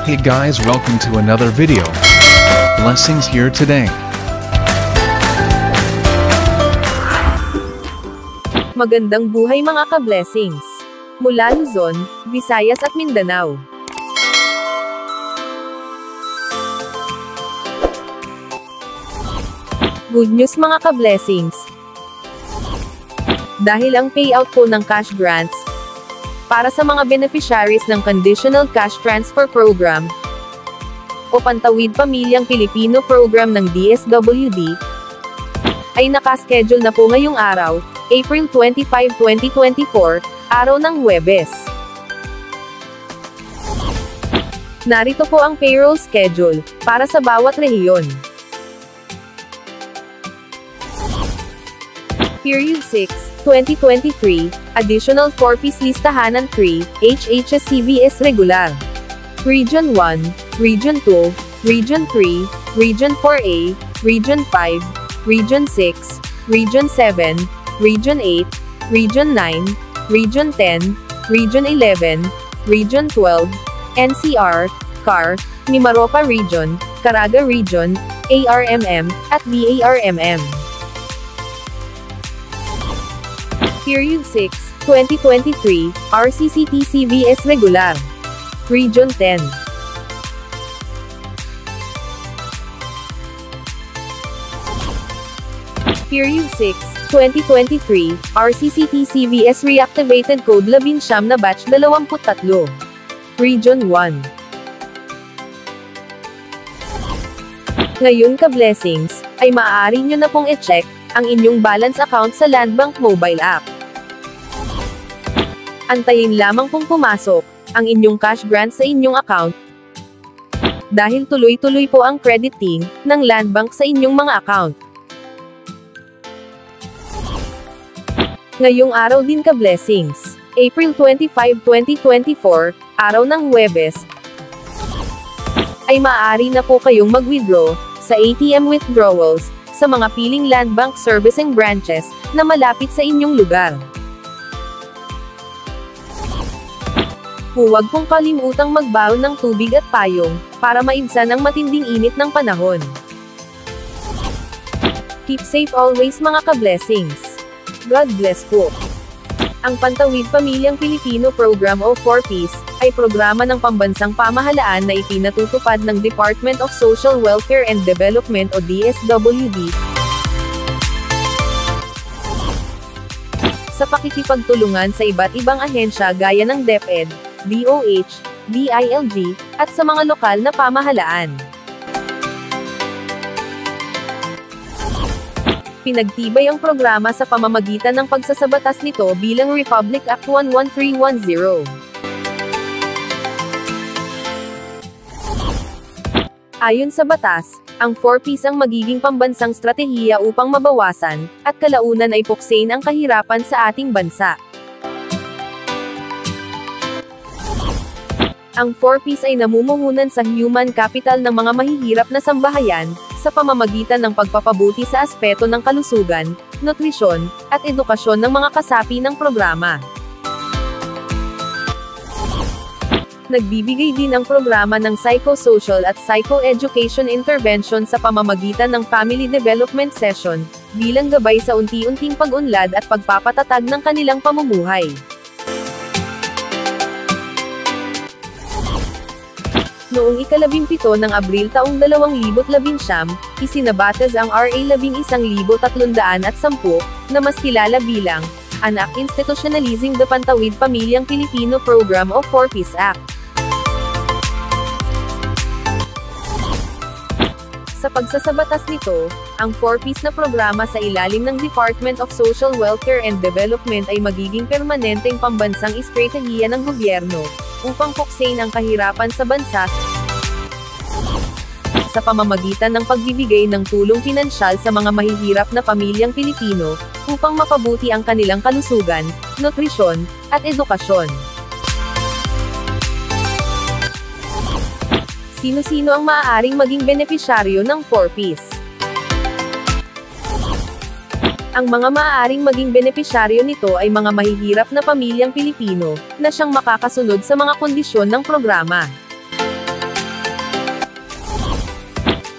Hey guys, welcome to another video. Blessings here today. Magandang buhay mga ka-blessings. Mula Luzon, Visayas at Mindanao. Good news mga ka-blessings. Dahil ang payout po ng cash grants para sa mga beneficiaries ng Conditional Cash Transfer Program o Pantawid Pamilyang Pilipino Program ng DSWD ay nakaschedule na po ngayong araw, April 25, 2024, araw ng Huwebes. Narito po ang payroll schedule para sa bawat rehiyon. Period 6, 2023, Additional 4-piece listahanan 3, HHS-CBS Regular. Region 1, Region 2, Region 3, Region 4A, Region 5, Region 6, Region 7, Region 8, Region 9, Region 10, Region 11, Region 12, NCR, CAR, Mimaropa Region, Caraga Region, ARMM, at BARMM. Period 6, 2023, RCCT-CBS Regular. Region 10. Period 6, 2023, RCCT-CBS Reactivated Code 11 na Batch 23. Region 1. Ngayon ka-blessings, ay maaari nyo na pong i-check ang inyong balance account sa Landbank mobile app. Antayin lamang pong pumasok ang inyong cash grant sa inyong account dahil tuloy-tuloy po ang crediting ng Landbank sa inyong mga account. Ngayong araw din ka-blessings, April 25, 2024, araw ng Huwebes, ay maaari na po kayong mag-withdraw sa ATM withdrawals sa mga piling Landbank servicing branches na malapit sa inyong lugar. Huwag pong kalimutang magbaon ng tubig at payong para maibsan ang matinding init ng panahon. Keep safe always mga ka-blessings. God bless po. Ang Pantawid Pamilyang Pilipino Program o 4-piece ay programa ng pambansang pamahalaan na ipinatutupad ng Department of Social Welfare and Development o DSWD sa pakikipagtulungan sa iba't ibang ahensya gaya ng DepEd, DOH, DILG, at sa mga lokal na pamahalaan. Pinagtibay ang programa sa pamamagitan ng pagsasabatas nito bilang Republic Act 11310. Ayon sa batas, ang 4-piece ang magiging pambansang stratehiya upang mabawasan, at kalaunan ay puksain ang kahirapan sa ating bansa. Ang 4-piece ay namumuhunan sa human capital ng mga mahihirap na sambahayan, sa pamamagitan ng pagpapabuti sa aspeto ng kalusugan, nutrisyon, at edukasyon ng mga kasapi ng programa. Nagbibigay din ang programa ng psychosocial at psychoeducation intervention sa pamamagitan ng family development session, bilang gabay sa unti-unting pag-unlad at pagpapatatag ng kanilang pamumuhay. Noong ika-17 ng Abril taong 2019, isinabatas ang RA 11,310 na mas kilala bilang Anak Institutionalizing the Pantawid Pamilyang Pilipino Program o 4-piece Act. Sa pagsasabatas nito, ang 4-piece na programa sa ilalim ng Department of Social Welfare and Development ay magiging permanenteng pambansang estratehiya ng gobyerno upang puksain ang kahirapan sa bansa sa pamamagitan ng pagbibigay ng tulong pinansyal sa mga mahihirap na pamilyang Pilipino upang mapabuti ang kanilang kalusugan, nutrisyon, at edukasyon. Sino-sino ang maaaring maging benepisyaryo ng 4-piece? Ang mga maaaring maging benepisyaryo nito ay mga mahihirap na pamilyang Pilipino, na siyang makakasunod sa mga kondisyon ng programa.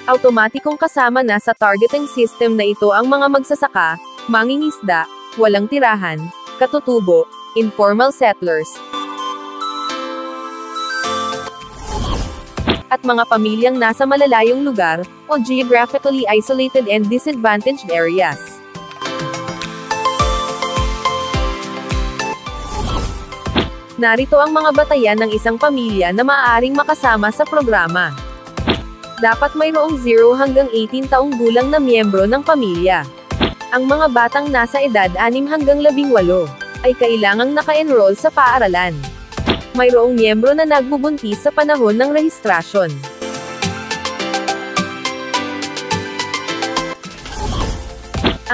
Automatikong kasama na sa targeting system na ito ang mga magsasaka, mangingisda, walang tirahan, katutubo, informal settlers, at mga pamilyang nasa malalayong lugar, o geographically isolated and disadvantaged areas. Narito ang mga batayan ng isang pamilya na maaaring makasama sa programa. Dapat mayroong 0 hanggang 18 taong gulang na miyembro ng pamilya. Ang mga batang nasa edad 6 hanggang 18 ay kailangang naka-enroll sa paaralan. Mayroong miyembro na nagbubuntis sa panahon ng rehistrasyon.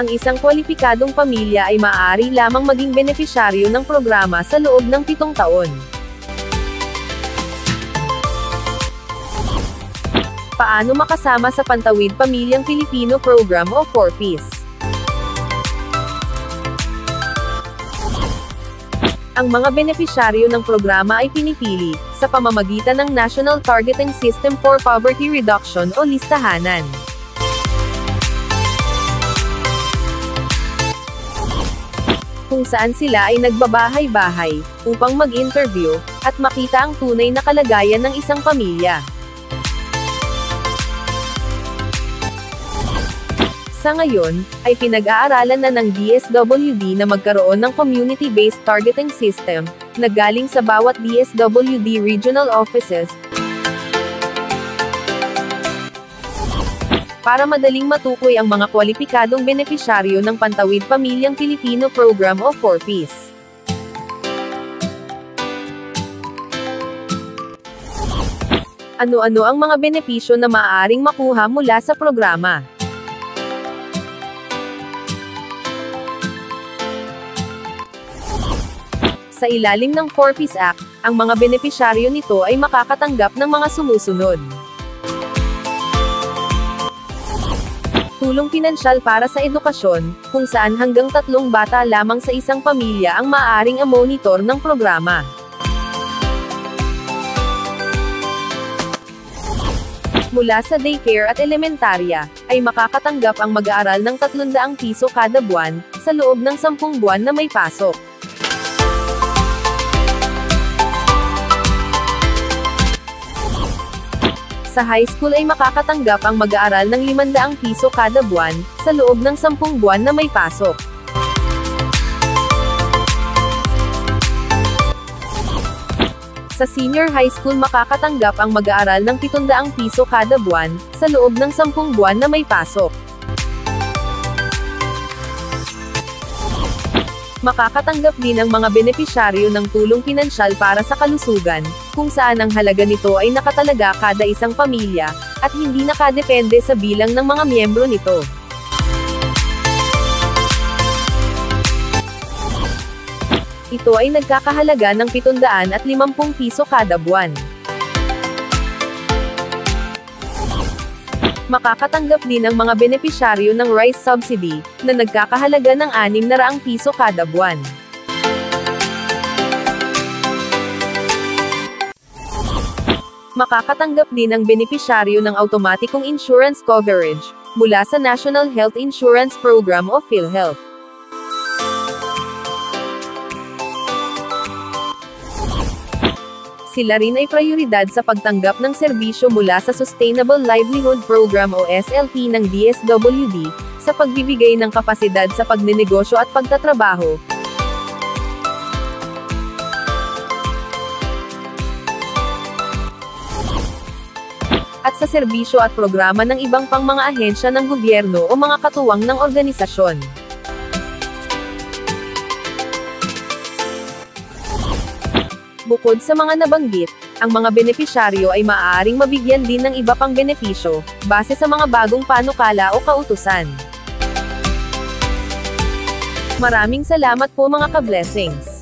Ang isang kwalipikadong pamilya ay maaari lamang maging benepisyaryo ng programa sa loob ng 7 taon. Paano makasama sa Pantawid Pamilyang Pilipino Program o 4Ps? Ang mga benepisyaryo ng programa ay pinipili, sa pamamagitan ng National Targeting System for Poverty Reduction o listahanan. Kung saan sila ay nagbabahay-bahay, upang mag-interview, at makita ang tunay na kalagayan ng isang pamilya. Sa ngayon, ay pinag-aaralan na ng DSWD na magkaroon ng community-based targeting system, na galing sa bawat DSWD regional offices, para madaling matukoy ang mga kwalipikadong benepisyaryo ng Pantawid Pamilyang Pilipino Program o 4Ps. Ano-ano ang mga benepisyo na maaaring makuha mula sa programa? Sa ilalim ng 4Ps Act, ang mga benepisyaryo nito ay makakatanggap ng mga sumusunod. Tulong pinansyal para sa edukasyon, kung saan hanggang 3 bata lamang sa isang pamilya ang maaaring monitor ng programa. Mula sa daycare at elementarya, ay makakatanggap ang mag-aaral ng 300 piso kada buwan, sa loob ng 10 buwan na may pasok. Sa high school ay makakatanggap ang mag-aaral ng 500 piso kada buwan, sa loob ng 10 buwan na may pasok. Sa senior high school makakatanggap ang mag-aaral ng 700 piso kada buwan, sa loob ng 10 buwan na may pasok. Makakatanggap din ang mga benepisyaryo ng tulong pinansyal para sa kalusugan, kung saan ang halaga nito ay nakatalaga kada isang pamilya, at hindi nakadepende sa bilang ng mga miyembro nito. Ito ay nagkakahalaga ng 750 piso kada buwan. Makakatanggap din ang mga benepisyaryo ng rice subsidy, na nagkakahalaga ng 600 piso kada buwan. Makakatanggap din ang benepisyaryo ng automatikong insurance coverage, mula sa National Health Insurance Program o PhilHealth. Sila rin ay prioridad sa pagtanggap ng serbisyo mula sa Sustainable Livelihood Program o SLP ng DSWD, sa pagbibigay ng kapasidad sa pagnenegosyo at pagtatrabaho. At sa serbisyo at programa ng ibang pang mga ahensya ng gobyerno o mga katuwang ng organisasyon. Bukod sa mga nabanggit, ang mga benepisyaryo ay maaaring mabigyan din ng iba pang benepisyo, base sa mga bagong panukala o kautusan. Maraming salamat po mga ka-blessings.